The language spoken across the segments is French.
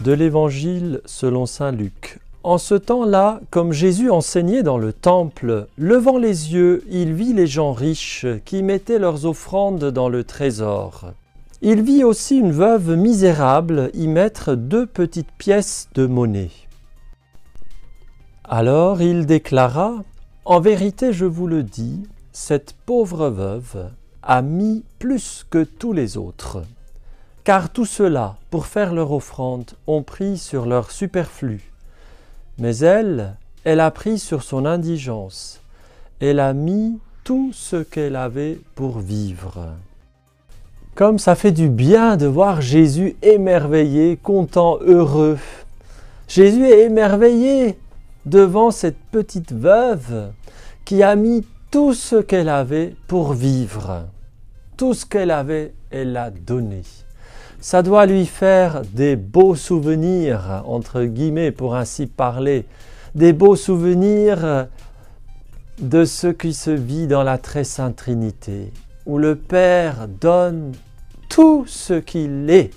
De l'Évangile selon saint Luc. En ce temps-là, comme Jésus enseignait dans le temple, levant les yeux, il vit les gens riches qui mettaient leurs offrandes dans le trésor. Il vit aussi une veuve misérable y mettre 2 petites pièces de monnaie. Alors il déclara : « En vérité, je vous le dis, cette pauvre veuve a mis plus que tous les autres. Car tous ceux-là, pour faire leur offrande, ont pris sur leur superflu. Mais elle a pris sur son indigence. Elle a mis tout ce qu'elle avait pour vivre. » Comme ça fait du bien de voir Jésus émerveillé, content, heureux. Jésus est émerveillé devant cette petite veuve qui a mis tout ce qu'elle avait pour vivre. Tout ce qu'elle avait, elle l'a donné. Ça doit lui faire des beaux souvenirs, entre guillemets, pour ainsi parler, des beaux souvenirs de ce qui se vit dans la très sainte Trinité, où le Père donne tout ce qu'il est,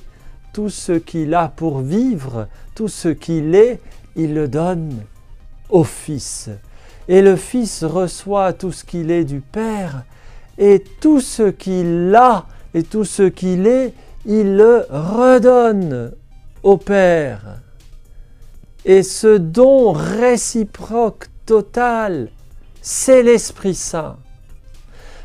tout ce qu'il a pour vivre, tout ce qu'il est, il le donne au Fils. Et le Fils reçoit tout ce qu'il est du Père, et tout ce qu'il a et tout ce qu'il est, il le redonne au Père. Et ce don réciproque total, c'est l'Esprit Saint.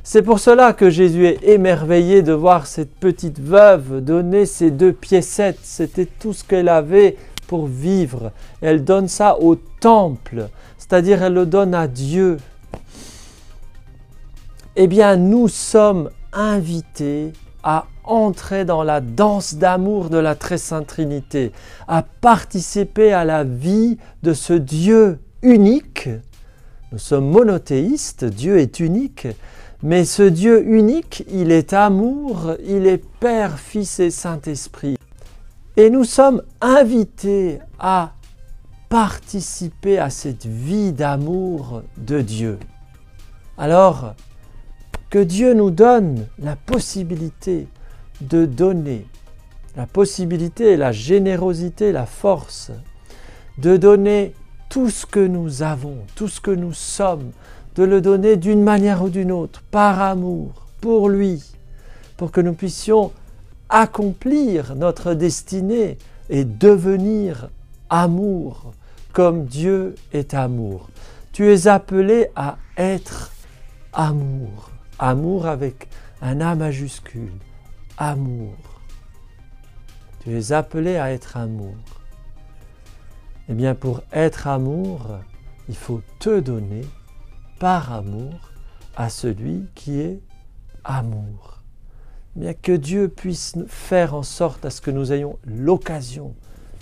C'est pour cela que Jésus est émerveillé de voir cette petite veuve donner ces 2 piécettes. C'était tout ce qu'elle avait pour vivre. Elle donne ça au temple, c'est-à-dire elle le donne à Dieu. Eh bien, nous sommes invités à entrer dans la danse d'amour de la très sainte Trinité, à participer à la vie de ce Dieu unique. Nous sommes monothéistes, Dieu est unique, mais ce Dieu unique, il est amour, il est Père, Fils et Saint-Esprit. Et nous sommes invités à participer à cette vie d'amour de Dieu. Alors, que Dieu nous donne la possibilité de donner, la possibilité et la générosité, la force de donner tout ce que nous avons, tout ce que nous sommes, de le donner d'une manière ou d'une autre, par amour, pour lui, pour que nous puissions accomplir notre destinée et devenir amour, comme Dieu est amour. Tu es appelé à être amour. Amour avec un A majuscule. Amour. Tu es appelé à être amour. Eh bien, pour être amour, il faut te donner par amour à celui qui est amour. Eh bien, que Dieu puisse faire en sorte à ce que nous ayons l'occasion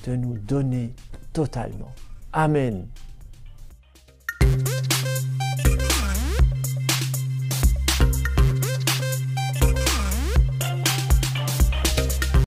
de nous donner totalement. Amen.